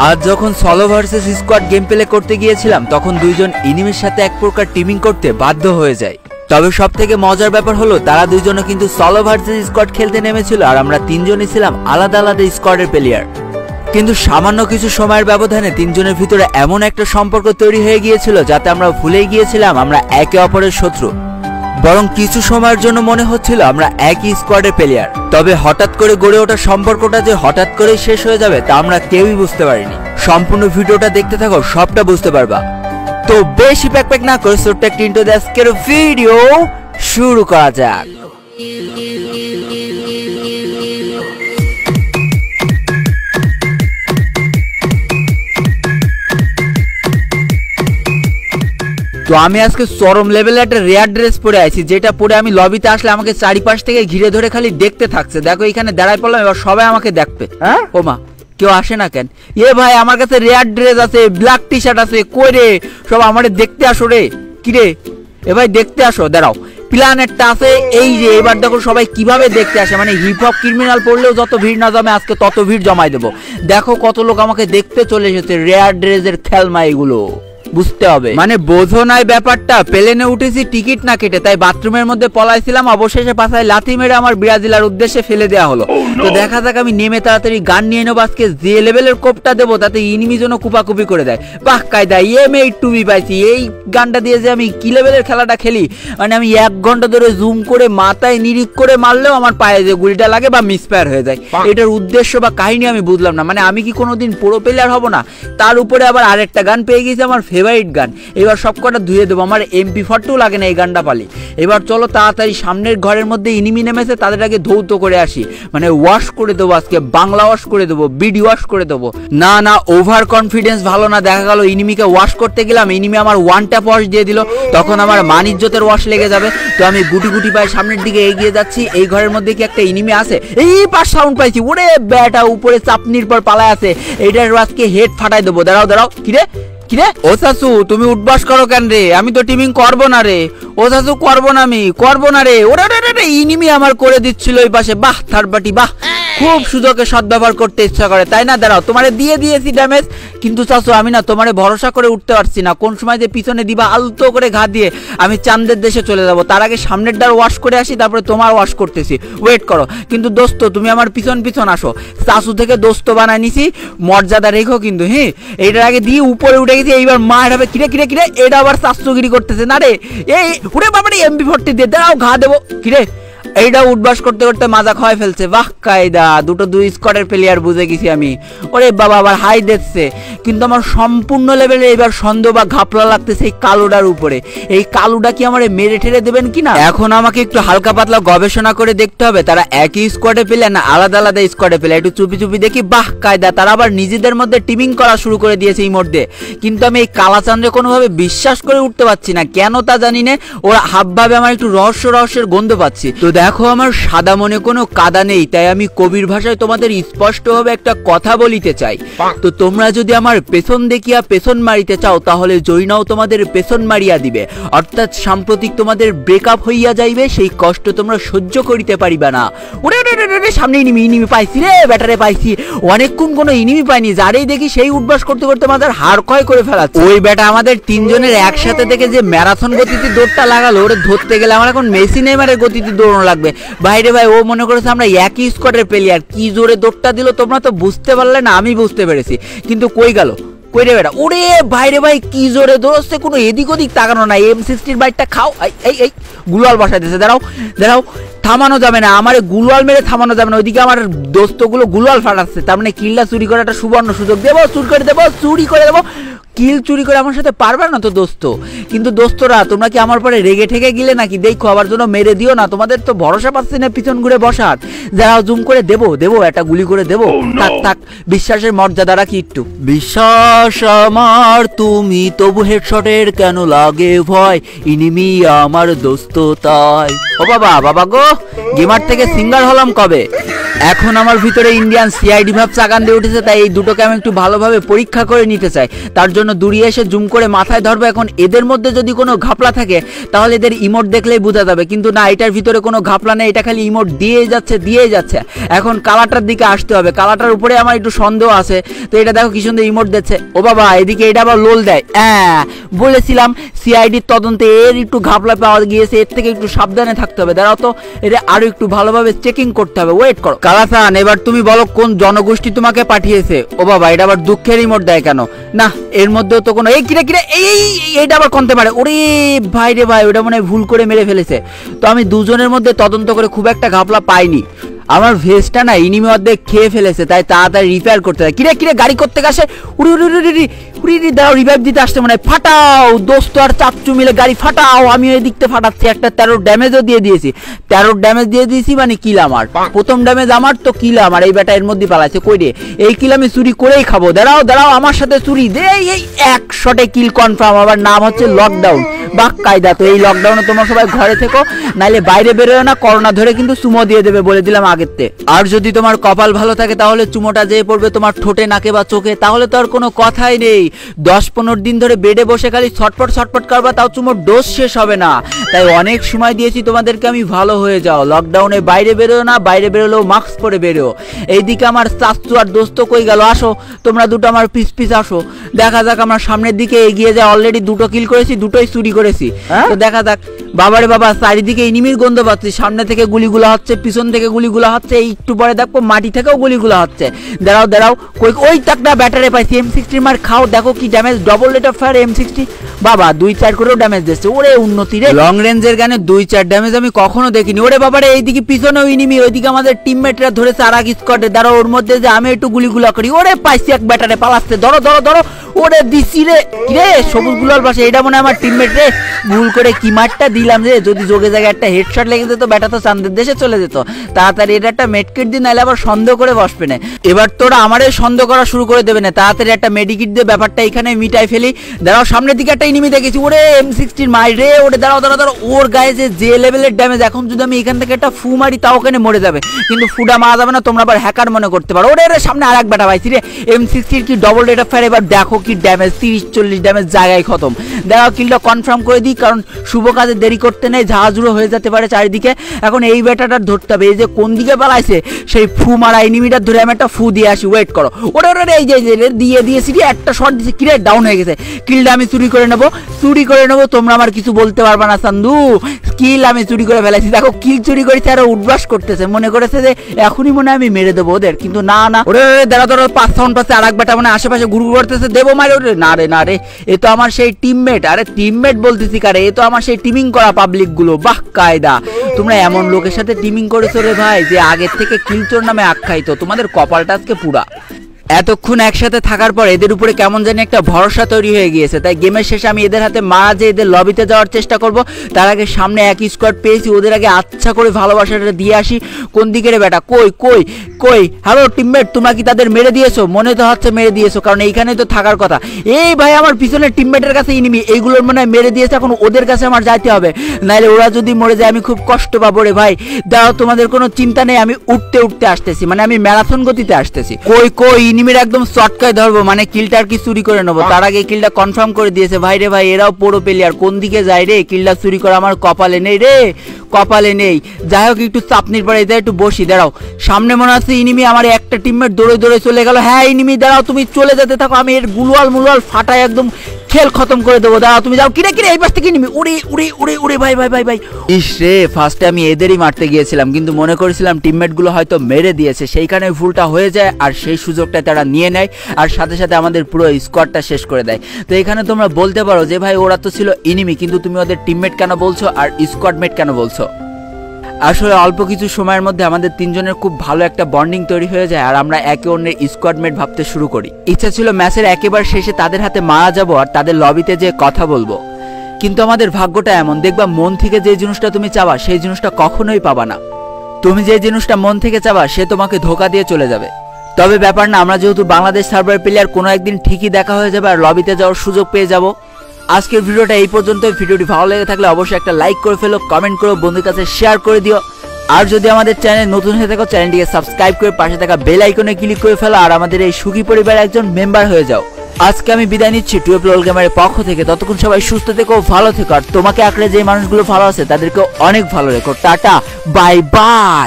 আজ যখন solo versus squad game play করতে গিয়েছিলাম তখন দুইজন এনিমির সাথে এক প্রকার টিমিং করতে বাধ্য হয়ে যায়। তবে সব থেকে মজার ব্যাপার হলো তারা দুইজনও কিন্তু সলো ভার্সেস স্কোয়াড খেলতে নেমেছিল আর আমরা তিনজনই ছিলাম আলাদা আলাদা স্কোয়াডের প্লেয়ার। কিন্তু সামান্য কিছু সময়ের ব্যবধানে তিনজনের ভিতরে এমন একটা সম্পর্ক তৈরি হয়ে গিয়েছিল যাতে আমরা ভুলেই গিয়েছিলাম আমরা একে অপরের শত্রু, বরং কিছু সময়ের জন্য মনে হচ্ছিল আমরা একই স্কোয়াডের প্লেয়ার। তবে হঠাৎ করে গড়ে ওঠা সম্পর্কটা যে হঠাৎ করে শেষ হয়ে যাবে তা আমরা কেউই বুঝতে পারিনি। সম্পূর্ণ ভিডিওটা দেখতে থাকো, সবটা বুঝতে পারবা। তো বেশি প্যাক না করে ছোট্ট একটা ইন্ট্রো দিয়ে আজকের ভিডিও শুরু করা যাক। তো আমি আজকে চরম লেভেলে একটা রেয়ার ড্রেস পরে আছি, যেটা পরে আমি লবিতে আসলে আমাকে চারিপাশ থেকে ঘিরে ধরে খালি দেখতে থাকছে। দেখো এখানে দাঁড়ায় পড়লাম, এবার সবাই আমাকে দেখবে। হ্যাঁ ও মা, কেউ আসে না কেন? এ ভাই আমার কাছে রেয়ার ড্রেস আছে, ব্ল্যাক টি শার্ট আছে, কই রে সব আমারে দেখতে আসো রে। কি রে এ ভাই দেখতে আসো, দাঁড়াও প্ল্যান একটা আছে। এই যে এবার দেখো সবাই কিভাবে দেখতে আসে, মানে হিপ হপ ক্রিমিনাল পড়লেও যত ভিড় না জমে আজকে তত ভিড় জমাই দেবো। দেখো কত লোক আমাকে দেখতে চলে এসেছে, রেয়ার ড্রেসের খেলমা এগুলো বুঝতে হবে। মানে বোঝো নাই ব্যাপারটা, প্লেনে উঠেছি টিকিট না কেটে, তাই বাথরুমের মধ্যে পলাইছিলাম, অবশেষে পাশায় লাথি মেরে আমার ব্রাজিলার উদ্দেশ্যে ফেলে দেওয়া হলো। তো দেখা যাক আমি নেমে তাড়াতাড়ি গান নিয়ে নেবো, আজকে যে লেভেলের কোপটা দেবো তাতে ইনিমি যেন কুপাকুপি করে দেয়। বাহ কায়দা এম8 টুবি পাইছি। এই গানটা দিয়ে যে আমি কি লেভেলের খেলাটা খেলি, মানে আমি 1 ঘন্টা ধরে জুম করে মাথায় নিরিখ করে মারলেও আমার পায়ে যে গুলিটা লাগে বা মিসফায়ার হয়ে যায়। এটার উদ্দেশ্য বা কাহিনী আমি বুঝলাম না। মানে আমি কি কোনোদিন প্রো প্লেয়ার হব না? তার উপরে আবার আরেকটা গান পেয়ে গেছি, আমার ফেভারিট গান। এবার সব কটা ধুয়ে দেবো, আমার MP40 লাগে না এই গানটা পালি। এবার চলো তাড়াতাড়ি সামনের ঘরের মধ্যে ইনিমি নেমেছে, তাদের আগে ধৌত করে আসি, মানে ওয়াশ করে দেবো আজকে, বাংলা ওয়াশ করে দেবো, বিডি ওয়াশ করে দেবো। না না, ওভার কনফিডেন্স ভালো না। দেখা গেল ইনিমিকে ওয়াশ করতে গেলাম, ইনিমি আমার ওয়ান ট্যাপ ওয়াশ দিয়ে দিল, তখন আমার মান ইজ্জতের ওয়াশ লেগে যাবে। তো আমি গুটি গুটি পায়ে সামনের দিকে এগিয়ে যাচ্ছি। এই ঘরের মধ্যে কি একটা ইনিমি আছে? এই পাশ সাউন্ড পাইছি, ওরে ব্যাটা উপরে চাপনির পর পালায় আছে, এইটার আজকে হেড ফাটাই দেবো। দাঁড়াও দাঁড়াও, কিরে কিরে ও শাশু তুমি উঠবাস করো কেন রে? আমি তো টিমিং করবো না রে। ও শাশু করবো না, আমি করবো না রে। ওরা ইনিমি আমার করে দিচ্ছিল ওই পাশে। বাহ থার্ড পার্টি, বাহ খুব সুযোগে সদ্ব্যবহার করতে ইচ্ছা করে তাই না? দাঁড়াও তোমারে দিয়ে দিয়েছি ড্যামেজ, কিন্তু চাচু আমি না তোমারে ভরসা করে উঠতে পারছি না। কোন সময় যে পিছনে দিবা আলতো করে ঘা দিয়ে আমি চাঁদের দেশে চলে যাব। তার আগে সামনের ডার ওয়াশ করে আসি, তারপরে তোমার ওয়াশ করতেছি, ওয়েট করো। কিন্তু দোস্ত তুমি আমার পিছন পিছন আসো, চাচু থেকে দোস্ত বানায় নিছি, মর্যাদা রেখো কিন্তু। হ্যাঁ এইটার আগে দিয়ে উপরে উঠে গেছি, এইবার মার হবে। কিরে কিরে কিরে এটা আবার চাচুগিরি করতেছে না রে। এই উঠে বাবা MP40 দিয়ে দাঁড়াও ঘা দেবো। কিরে এইটা উঠবাস করতে করতে মাজা খাওয়াই ফেলছে। বাহ কায়দা, দুই স্কোয়াডের প্লেয়ার বুঝে গেছি আমি। ওরে বাবা আবার হাই দিচ্ছে, কিন্তু আমার সম্পূর্ণ লেভেলে এবার সন্দেহ বা ঘাপলা লাগতেছে এই কালুটার উপরে। এই কালুটা কি আমার মেরে ঠেলে দেবেন কিনা? এখন আমাকে একটু হালকা পাতলা গবেষণা করে দেখতে হবে তারা একই স্কোয়াডে প্লেয়ার না আলাদা আলাদা স্কোয়াডে প্লেয়ার। একটু চুপি চুপি দেখি। বাহ কায়দা, তারা আবার নিজেদের মধ্যে টিমিং করা শুরু করে দিয়েছে এই মধ্যে। কিন্তু আমি এই কালাচান্দ্রে কোনোভাবে বিশ্বাস করে উঠতে পারছি না, কেন তা জানি না। ওরা হাবভাবে আমার একটু রহস্যের গন্ধ পাচ্ছি। তো দেখো আমার সাদা মনে কোনো কাদা নেই, তাই আমি কবির ভাষায় তোমাদের স্পষ্টভাবে একটা কথা বলিতে চাই। তো তোমরা যদি আমার পেছন দেখিয়া পেছন মারিতে চাও তাহলে জৈনাও তোমাদের পেছন মারিয়া দিবে, অর্থাৎ সাম্প্রতিক তোমাদের ব্রেকআপ হইয়া যাইবে, সেই কষ্ট তোমরা সহ্য করিতে পারিবা না। ওরে সামনে ইনিমি পাইছি রে, ব্যাটারে পাইছি। অনেকক্ষণ কোনো ইনিমি পাইনি, যারেই দেখি সেই উঠবাস করতে করতে আমাদের হাড় ক্ষয় করে ফেলাচ্ছে। ওই ব্যাটা আমাদের তিনজনের একসাথে দেখে যে ম্যারাথন গতিতে দৌড়টা লাগালো, ওরে ধরতে গেলে আমার এখন মেসি নেইমারের গতিতে দৌড়ানো লাগবে। ভাইরে ভাই ও মনে করেছে আমরা একই স্কোয়াডের প্লেয়ার, কি জোরে দৌড়টা দিল তোমরা তো বুঝতে পারলে না, আমি বুঝতে পেরেছি। কিন্তু কই গেল কই রে বেটা? ওরে ভাইরে ভাই কি জোরে দৌড়চ্ছে, কোনো এদিক ওদিক তাকানো নাই। M60 বাইটটা খাও। এই গুলাল বসাই দিয়েছে। দাঁড়াও দাঁড়াও, থামানো যাবে না, আমার গুলাল মেরে থামানো যাবে না। ওইদিকে আমার দোস্তগুলো গুলাল ফাটাচ্ছে, তার মানে কিল্লা চুরি করার একটা সুবর্ণ সুযোগ দেবো। চুরি করে দেবো। কিল চুরি করে আমার সাথে পারবে না তো দোস্ত। কিন্তু দোস্তরা তোমরা কি আমার পরে রেগে ঠেকে গেলে নাকি? দেখো আবার জন্য মেরে দিও না, তোমাদের তো ভরসা পাচ্ছি না পিছন ঘুরে বসার। যারা জুম করে দেবো একটা গুলি করে দেবো। থাক বিশ্বাসের মর্যাদা রাখি একটু। বিশ্বাস আমার তুমি, তবু হেডশটের কেন লাগে ভয়? ইনিমি আমার দোস্ত তাই। ও বাবা, বাবা গো, গেমার থেকে সিঙ্গার হলাম কবে? এখন আমার ভিতরে ইন্ডিয়ান সিআইডি ভাব চাকান দিয়ে উঠেছে, তাই এই দুটোকে আমি একটু ভালোভাবে পরীক্ষা করে নিতে চাই। তার জন্য দূরে এসে জুম করে মাথায় ধরবো। এখন এদের মধ্যে যদি কোনো ঘাপলা থাকে তাহলে এদের ইমোট দেখলেই বোঝা যাবে, কিন্তু না, এটার ভিতরে কোনো ঘাপলা নেই, এটা খালি ইমোট দিয়েই যাচ্ছে। এখন কালাটার দিকে আসতে হবে, কালাটার উপরে আমার একটু সন্দেহ আছে। তো এটা দেখো কি সুন্দর ইমোট দিচ্ছে। ও বাবা, এদিকে এটা আবার লোল দেয়। বলেছিলাম সিআইডির তদন্তে এর একটু ঘাপলা পাওয়া গিয়েছে, এর থেকে একটু সাবধানে থাকতে হবে। দাঁড়াও তো, এটা আরো একটু ভালোভাবে চেকিং করতে হবে। ওয়েট করো কালাসান, এবার তুমি বলো কোন জনগোষ্ঠী তোমাকে পাঠিয়েছে? ও বাবা, এটা আবার দুঃখের ইমোট দেয় কেন? না, এর মধ্যেও তো কোনো কিরে এইটা আবার কমতে পারে। ওরে ভাই রে ভাই, ওটা মনে হয় ভুল করে মেরে ফেলেছে। তো আমি দুজনের মধ্যে তদন্ত করে খুব একটা ঘাপলা পাইনি। আমার ভেস্টটা না ইনিমি অর্ধেক খেয়ে ফেলেছে, তাই তাড়াতাড়ি রিপেয়ার করতে হয়। কিরে গাড়ি করতে আসে, উড়ি দাও, রিভাইভ দিতে আসতে মনে হয়। ফাটাও দোস্ত আর চাচ্চু মিলে গাড়ি ফাটাও। আমি ওই দিকতে ফাটাচ্ছি, একটা 13 ড্যামেজও দিয়ে দিয়েছি। 13 ড্যামেজ দিয়ে দিয়েছি মানে কিল আমার, প্রথম ড্যামেজ আমার, তো কিল আমার। এই বেটা এর মধ্যে পালাচ্ছে কই রে? এই কিল আমি চুরি করেই খাবো। দাঁড়াও আমার সাথে চুরি দে। এই এক শটে কিল কনফার্ম। আবার নাম হচ্ছে লকডাউন। বাক কায়দা। তো এই লকডাউনে তোমরা সবাই ঘরে থেকো, নাইলে বাইরে বেরোয় না, করোনা ধরে কিন্তু চুমো দিয়ে দেবে, বলে দিলাম আগেতে। আর যদি তোমার কপাল ভালো থাকে তাহলে চুমোটা যেয়ে পড়বে তোমার ঠোঁটে, নাকে বা চোখে, তাহলে তো আর কোনো কথাই নেই। 10-15 দিন ধরে বেডে বসে খালি ছটপট করবা, তাও চুমোর ডোজ শেষ হবে না। তাই অনেক সময় দিয়েছি তোমাদেরকে আমি, ভালো হয়ে যাও। লকডাউনে বাইরে বেরোয় না, বাইরে বেরোলেও মাস্ক পরে বেরো। এইদিকে আমার চাচ্চু আর দোস্ত কই গেল? আসো তোমরা দুটো আমার পিস আসো। দেখা যাক, আমরা সামনের দিকে এগিয়ে যায়। অলরেডি 2টো কিল করেছি, 2টোই চুরি করেছি। তো দেখা যাক। বাবারে বাবা, চারিদিকে এনিমির গন্ধ পাচ্ছি। সামনে থেকে গুলিগুলা হচ্ছে, পিছন থেকে গুলিগুলা হচ্ছে, একটু পরে দেখো মাটি থেকেও গুলিগুলা হচ্ছে। দাঁড়াও ওই তাকটা ব্যাটারে পাইছি। M60 মার খাও, দেখো কি damage, double rate of fire M60। বাবা 2-4 করেও ড্যামেজ দিচ্ছে। ওরে উন্নতি রে, লং রেঞ্জের গানে 2-4 ড্যামেজ আমি কখনো দেখিনি। ওরে বাবারে, এইদিকে পিছনেও এনিমি, ওইদিকে আমাদের টিমমেটরা ধরেছে আর এক স্কোয়াডে। দাঁড়াও, ওর মধ্যে যে আমি একটু গুলিগুলা করি। ওরে পাইছি এক ব্যাটারে, পালাচ্ছে। ধরো ওরে দিছি রে। কিরে সবুজ গুলার পাশে, এটা মনে হয় আমার টিমমেট রে। ভুল করে কি মারটা দিলাম রে, যদি যোগে জায়গায় একটা হেডশট লেগে যেত, ব্যাটা তো চাঁদের দেশে চলে যেত। তাড়াতাড়ি এটা একটা মেডকিট দিয়ে, নাহলে আবার সন্দেহ করে বসবে না। এবার তোরা আমারে সন্দেহ করা শুরু করে দেবে না। তাড়াতাড়ি একটা মেডিকিট দিয়ে ব্যাপারটা এখানে মিটাই ফেলি। দাঁড়াও, সামনের দিকে একটা এনিমি দেখেছি। ওরে M60 মাই রে। ওরে দাঁড়াও, ওর গায়ে যে লেভেলের ড্যামেজ। এখন যদি আমি এখান থেকে একটা ফু মারি তাও ওখানে মরে যাবে, কিন্তু ফুটা মারা যাবে না। তোমরা আবার হ্যাকার মনে করতে পারো। ওরে সামনে আর এক ব্যাটা পাইছি রে। M60 কি ডবল রেট অফ ফায়ার। এবার দেখো কি ড্যামেজ, 30-40 ড্যামেজ, জায়গায় খতম। দাঁড়াও, কিলটা কনফার্ম করে দিই, কারণ শুভ কাজে দেরি করতে নেই, জাহাজুড়ো হয়ে যেতে পারে চারিদিকে। এখন এই ব্যাটাটা ধরতে হবে। এই যে কোন দিকে পালাইছে, সেই ফু মারা এনিমিটা ধরে আমি একটা ফু দিয়ে আসি। ওয়েট করো। ওরে এই যে দিয়েছি রে, একটা শট দিয়েছি। কিরে ডাউন হয়ে গেছে। কিলটা আমি চুরি করে নেবো। তোমরা আমার কিছু বলতে পারবে না সান্দু। কিল আমি চুরি করে ফেলেছি। দেখো কিল চুরি করেছে আর উঠবাস করতেছে, মনে করেছে যে এখনই মনে হয় আমি মেরে দেবো ওদের, কিন্তু না। ওরে দাঁড়া 5 সাউন্ড পাচ্ছে। আর এক ব্যাটা মানে আশেপাশে ঘুরু করতেছে, দেবো মারে। ওরে না রে, এ তো আমার সেই টিমমেট। আরে টিমমেট বলতেছি কারে, এ তো আমার সেই টিমিং করা পাবলিক গুলো। বাহ কায়দা, তোমরা এমন লোকের সাথে টিমিং করেছো রে ভাই, যে আগের থেকে কিলচোর নামে আখ্যায়িত। তোমাদের কপালটা আজকে পুরা। এতক্ষণ একসাথে থাকার পর এদের উপরে কেমন জানি একটা ভরসা তৈরি হয়ে গিয়েছে। তাই গেমের শেষে আমি এদের হাতে মারা যে এদের লবিতে যাওয়ার চেষ্টা করব। তার আগে সামনে এক স্কোয়াড পেয়েছি, ওদের আগে আচ্ছা করে ভালোবাসাটা দিয়ে আসি। কোন দিকে রে বেটা? কই হ্যালো টিমমেট, তোমরা কি তাদের মেরে দিয়েছো? মনে তো হচ্ছে মেরে দিয়েছো, কারণ এইখানে তো থাকার কথা। এই ভাই, আমার পিছনের টিমমেটের কাছে এনিমি, এইগুলোর মনে হয় মেরে দিয়েছে। এখন ওদের কাছে আমার যাইতে হবে, নাইলে ওরা যদি মরে যায় আমি খুব কষ্ট পাবো রে ভাই। দাঁড়াও, তোমাদের কোনো চিন্তা নেই, আমি উঠতে আসতেছি, মানে আমি ম্যারাথন গতিতে আসতেছি। কই এনিমির একদম শর্টকাট ধরবো, মানে কিলটার কি চুরি করে নেবো। তার আগে কিলটা কনফার্ম করে দিয়েছে। ভাই রে ভাই, এরাও পুরো প্লেয়ার। কোন দিকে যায় রে? কিলটা চুরি করা আমার কপালে নেই রে, কপালে নেই। যাই হোক, একটু চাপনির পরে এদের একটু বসি। দাঁড়াও, সামনে মনে হচ্ছে ইনিমি। আমার একটা টিমমেট দৌড়ে চলে গেল। হ্যাঁ ইনিমি, দাঁড়াও, তুমি চলে যেতে থাকো, আমি এর মুলওয়াল ফাটায় একদম খেল খতম করে দেবো। দাঁড়াও, তুমি যাও। কিরে এই পাশ থেকে ইনিমি। উড়ে ভাই। ইস রে, ফার্স্টে আমি এদেরই মারতে গিয়েছিলাম, কিন্তু মনে করেছিলাম টিমমেট গুলো হয়তো মেরে দিয়েছে। সেইখানে ভুলটা হয়ে যায়, আর সেই সুযোগটা তারা নিয়ে নেয়, আর সাথে সাথে আমাদের পুরো স্কোয়াডটা শেষ করে দেয়। তো এখানে তোমরা বলতে পারো যে ভাই ওরা তো ছিল এনিমি, কিন্তু তুমি ওদের টিমমেট কেন বলছো আর স্কোয়াডমেট কেন বলছো? আসলে অল্প কিছু সময়ের মধ্যে আমাদের তিনজনের খুব ভালো একটা বন্ডিং তৈরি হয়ে যায়, আর আমরা একে অন্যের স্কোয়াডমেট ভাবতে শুরু করি। ইচ্ছা ছিল ম্যাচের একেবারে শেষে তাদের হাতে মারা যাবো আর তাদের লবিতে যে কথা বলবো, কিন্তু আমাদের ভাগ্যটা এমন, দেখবা মন থেকে যে জিনিসটা তুমি চাবা সেই জিনিসটা কখনোই পাবা না। তুমি যে জিনিসটা মন থেকে চাবা সে তোমাকে ধোকা দিয়ে চলে যাবে। তবে ব্যাপার না, আমরা যেহেতু বাংলাদেশ সার্ভার প্লেয়ার, কোনো একদিন ঠিকই দেখা হয়ে যাবে আর লবিতে যাওয়ার সুযোগ পেয়ে যাব। আজকের ভিডিওটা এই পর্যন্ত। ভিডিওটি ভালো লেগে থাকলে অবশ্যই একটা লাইক করে ফেলো, কমেন্ট করো, বন্ধুদের কাছে শেয়ার করে দিও। আর যদি আমাদের চ্যানেল নতুন হয়ে থাকো চ্যানেলটিকে সাবস্ক্রাইব করে পাশে থাকা বেল আইকনে ক্লিক করে ফেলো আর আমাদের এই সুখী পরিবারের একজন মেম্বার হয়ে যাও। আজকে আমি বিদায় নিচ্ছি 12 LOL গেমারের পক্ষ থেকে। ততক্ষণ সবাই সুস্থ থেকো, ভালো থেকো, আর তোমাকে আঁকড়ে যে মানুষগুলো ভালো আছে তাদেরকে অনেক ভালো রেখো। Tata, bye bye.